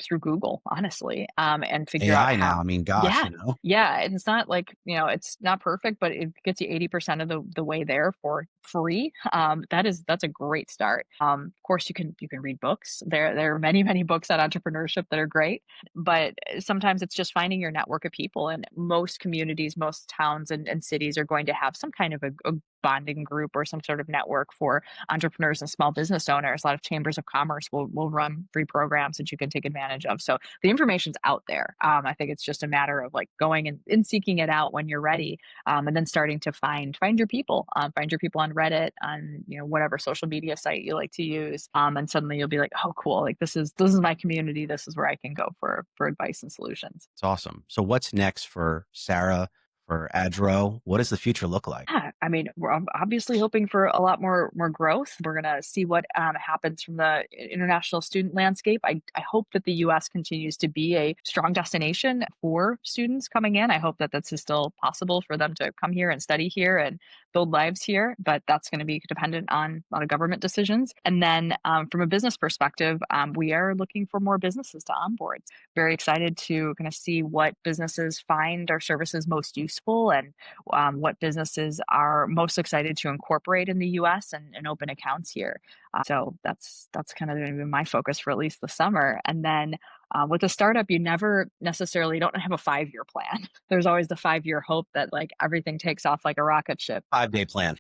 through Google, honestly, and figure out AI how. now, I mean, gosh, Yeah, yeah, and it's not like, it's not perfect, but it gets you 80% of the way there for free. That's a great start. Of course, you can read books. There are many, many books on entrepreneurship that are great, but sometimes it's just finding your network of people, and most communities, most towns and cities are going to have some kind of a bonding group or some sort of network for entrepreneurs and small business owners. A lot of chambers of commerce will run free programs that you can take advantage of. So the information's out there. I think it's just a matter of like going and seeking it out when you're ready, and then starting to find your people on Reddit, on whatever social media site you like to use, and suddenly you'll be like, oh, cool, like this is my community. This is where I can go for advice and solutions. it's awesome. So what's next for Sarah, for Adro? What does the future look like? Yeah, I mean, we're obviously hoping for a lot more growth. We're gonna see what happens from the international student landscape. I hope that the U.S. continues to be a strong destination for students coming in. I hope that this is still possible for them to come here and study here and build lives here. But that's going to be dependent on a lot of government decisions. And then from a business perspective, we are looking for more businesses to onboard. Very excited to kind of see what businesses find our services most useful, and what businesses are most excited to incorporate in the US and open accounts here. So that's kind of going to be my focus for at least the summer. And then with a startup, you never necessarily don't have a 5-year plan. There's always the 5-year hope that like everything takes off like a rocket ship. 5-day plan.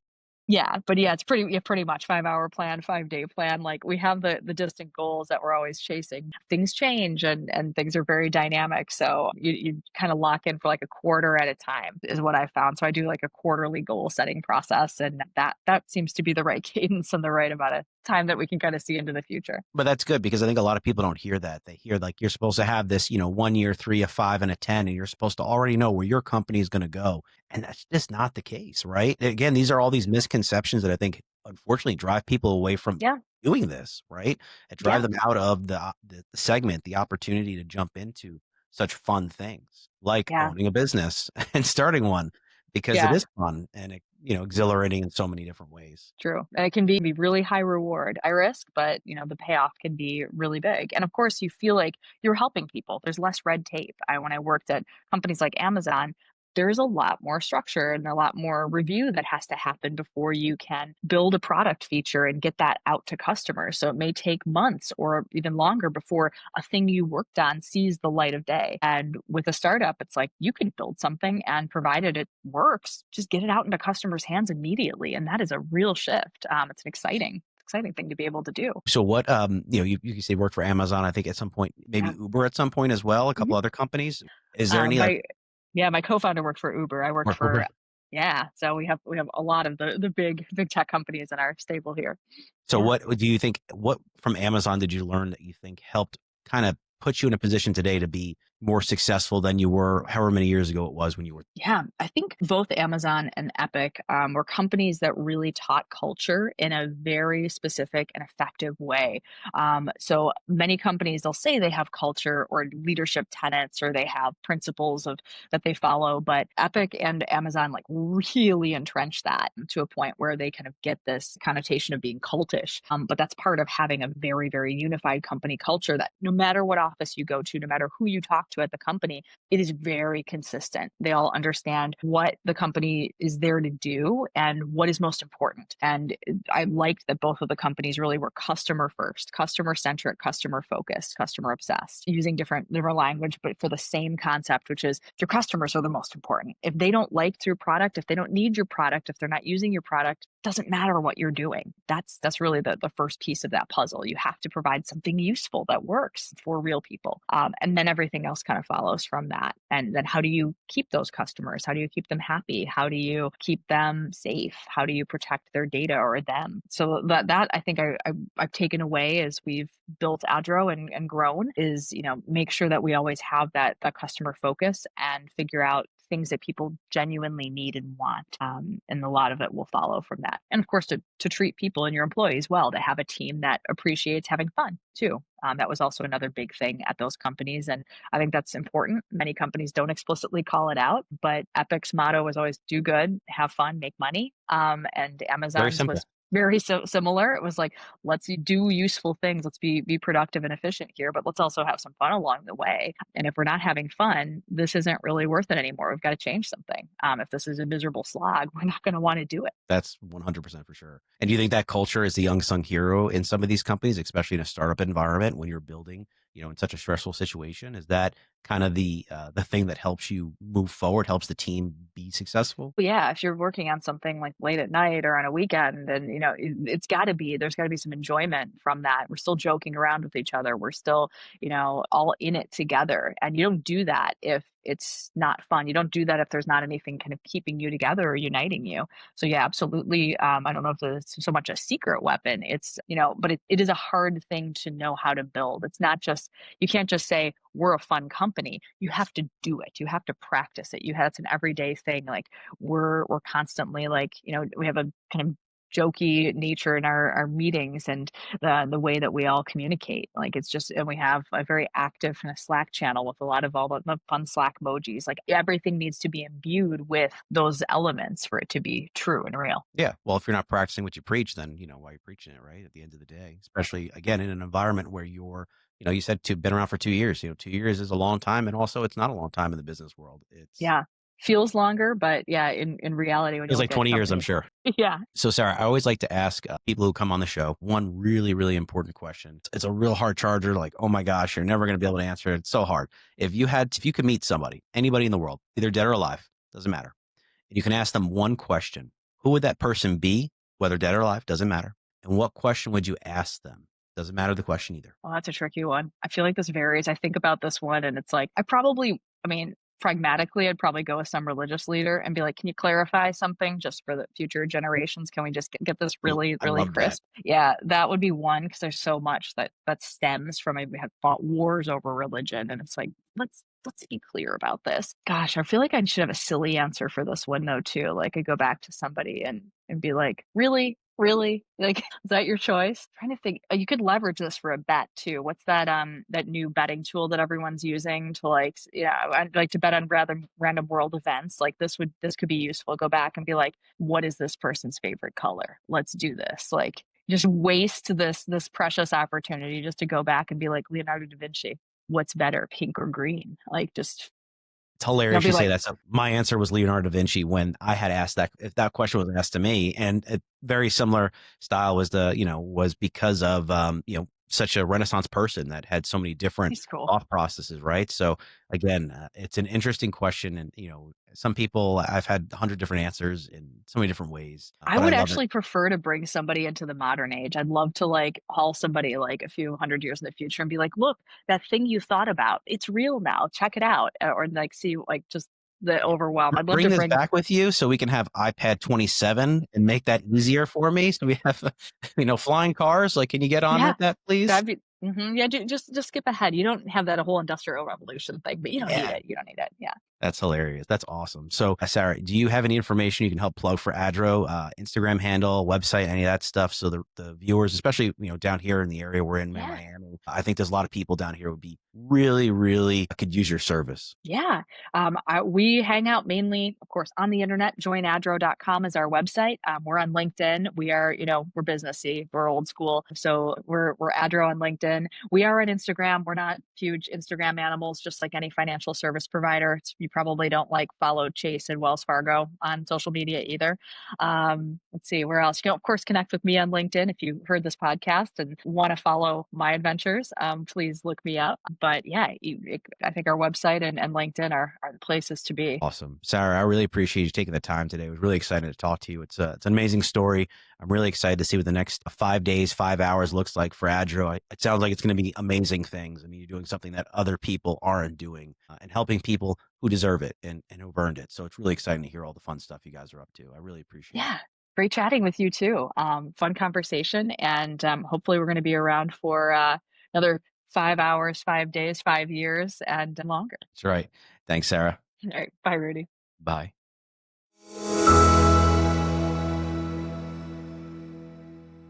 Yeah, but yeah, it's pretty much 5-hour plan, 5-day plan. Like we have the distant goals that we're always chasing. Things change and things are very dynamic. So you kind of lock in for like a quarter at a time is what I found. So I do like a quarterly goal setting process, and that seems to be the right cadence and the right amount of time that we can kind of see into the future. But that's good because I think a lot of people don't hear that. They hear like you're supposed to have this, 1 year, 3, a 5, and a 10, and you're supposed to already know where your company is going to go. And that's just not the case, right? Again, these are all these misconceptions that I think unfortunately drive people away from Yeah, doing this, right? It drive yeah, them out of the segment, the opportunity to jump into such fun things like yeah, owning a business and starting one because it yeah. is fun and exhilarating in so many different ways. True. And it can be really high reward, high risk, but the payoff can be really big. And of course, you feel like you're helping people. There's less red tape. When I worked at companies like Amazon, there's a lot more structure and a lot more review that has to happen before you can build a product feature and get that out to customers. So it may take months or even longer before a thing you worked on sees the light of day. And with a startup, it's like you can build something and provided it works, just get it out into customers' hands immediately. And that is a real shift. It's an exciting thing to be able to do. So what, you say work for Amazon, I think at some point, maybe Yeah. Uber at some point as well, a Mhm. couple other companies. Is there any like, My Yeah, my co-founder worked for Uber. I worked or for Yeah, so we have a lot of the big tech companies in our stable here. so Yeah. what do you think, what from Amazon did you learn that you think helped kind of put you in a position today to be more successful than you were however many years ago it was when you were? Yeah, I think both Amazon and Epic were companies that really taught culture in a very specific and effective way. So many companies, they'll say they have culture or leadership tenets, or they have principles of that they follow, but Epic and Amazon like really entrench that to a point where they kind of get this connotation of being cultish. But that's part of having a very unified company culture that no matter what office you go to, no matter who you talk to at the company, it is very consistent. They all understand what the company is there to do and what is most important. And I liked that both of the companies really were customer first, customer centric, customer focused, customer obsessed, using different language, but for the same concept, which is your customers are the most important. If they don't like your product, if they don't need your product, if they're not using your product, doesn't matter what you're doing. That's really the first piece of that puzzle. You have to provide something useful that works for real people. And then everything else kind of follows from that. And then how do you keep those customers? How do you keep them happy? How do you keep them safe? How do you protect their data or them? So that I think I've taken away as we've built Adro and grown is, make sure that we always have that customer focus and figure out things that people genuinely need and want. And a lot of it will follow from that. And of course, to treat people and your employees well, to have a team that appreciates having fun too. That was also another big thing at those companies. And I think that's important. Many companies don't explicitly call it out, but Epic's motto was always do good, have fun, make money. And Very Amazon's simple. was very similar. It was like, let's do useful things. Let's be productive and efficient here, but let's also have some fun along the way. And if we're not having fun, this isn't really worth it anymore. We've got to change something. If this is a miserable slog, we're not going to want to do it. That's 100% for sure. And do you think that culture is the unsung hero in some of these companies, especially in a startup environment when you're building, in such a stressful situation? Is that kind of the thing that helps you move forward, helps the team be successful? Well, yeah, if you're working on something like late at night or on a weekend, and there's got to be some enjoyment from that. We're still joking around with each other. We're still, all in it together. And you don't do that if it's not fun. You don't do that if there's not anything kind of keeping you together or uniting you. So yeah, absolutely. I don't know if it's so much a secret weapon. It's, but it is a hard thing to know how to build. It's not just, you can't just say we're a fun company. You have to do it. You have to practice it. It's an everyday thing. Like we're constantly like, we have a kind of jokey nature in our meetings and the way that we all communicate. Like it's just, and we have a very active kind of Slack channel with a lot of all the fun Slack emojis. Like everything needs to be imbued with those elements for it to be true and real. Yeah. Well, if you're not practicing what you preach, then, why are you preaching it, right? At the end of the day, especially again, in an environment where you said been around for 2 years, 2 years is a long time. And also it's not a long time in the business world. It's Yeah. Feels longer, but yeah, in reality, when you feels like look at 20 years, I'm companies, sure. yeah. So, Sarah, I always like to ask people who come on the show one really, really important question. It's a real hard charger. Like, oh my gosh, you're never going to be able to answer it. It's so hard. If you could meet somebody, anybody in the world, either dead or alive, doesn't matter. And you can ask them one question. Who would that person be? Whether dead or alive, doesn't matter. And what question would you ask them? Doesn't matter the question either. Well, that's a tricky one. I feel like this varies. I think about this one and it's like, I mean, pragmatically, I'd probably go with some religious leader and be like, can you clarify something just for the future generations? Can we just get this really, I really love that. crisp? Yeah, that would be one because there's so much that stems from we have fought wars over religion. And it's like, let's be clear about this. Gosh, I feel like I should have a silly answer for this one though, too. Like I go back to somebody and be like, really? Really? Like, is that your choice? Trying to think. You could leverage this for a bet too. What's that new betting tool that everyone's using to like, I'd like to bet on rather random world events. Like this could be useful. Go back and be like, what is this person's favorite color? Let's do this. Like just waste this precious opportunity just to go back and be like Leonardo da Vinci. What's better, pink or green? Like just It's hilarious They'll you be say like, that. So my answer was Leonardo da Vinci when I had asked that, if that question was asked to me, and a very similar style was was because of, such a Renaissance person that had so many different he's cool. thought processes, right? So again, it's an interesting question. And, some people, I've had 100 different answers in so many different ways, I but I would love it. actually prefer to bring somebody into the modern age. I'd love to like haul somebody like a few hundred years in the future and be like, look, that thing you thought about, it's real now. Check it out. Or like see like just the overwhelm. I'd love Bring to this bring, back with you so we can have iPad 27 and make that easier for me. So we have, flying cars. Like, can you get on yeah, with that, please? that'd be, yeah, just skip ahead. You don't have that whole industrial revolution thing, but you don't need Yeah. it. You don't need it. Yeah. That's hilarious. That's awesome. So, Sarah, do you have any information you can help plug for Adro, Instagram handle, website, any of that stuff? So the viewers, especially, down here in the area we're in Yeah. Miami, I think there's a lot of people down here would be really, really could use your service. Yeah. We hang out mainly, of course, on the internet. Joinadro.com is our website. We're on LinkedIn. We are, we're businessy. We're old school. So we're Adro on LinkedIn. We are on Instagram. We're not huge Instagram animals, just like any financial service provider. You probably don't like follow Chase and Wells Fargo on social media either. Let's see where else. You can, of course, connect with me on LinkedIn if you heard this podcast and want to follow my adventures. Please look me up. But yeah, I think our website and LinkedIn are the places to be. Awesome. Sarah, I really appreciate you taking the time today. It was really excited to talk to you. It's an amazing story. I'm really excited to see what the next 5 days, 5 hours looks like for Adro. It sounds like it's going to be amazing things. I mean, you're doing something that other people aren't doing, and helping people who deserve it and who've earned it. So it's really exciting to hear all the fun stuff you guys are up to. I really appreciate it. Yeah. Great chatting with you too. Fun conversation. And hopefully, we're going to be around for another 5 hours, 5 days, 5 years, and longer. That's right. Thanks, Sarah. All right. Bye, Rudy. Bye.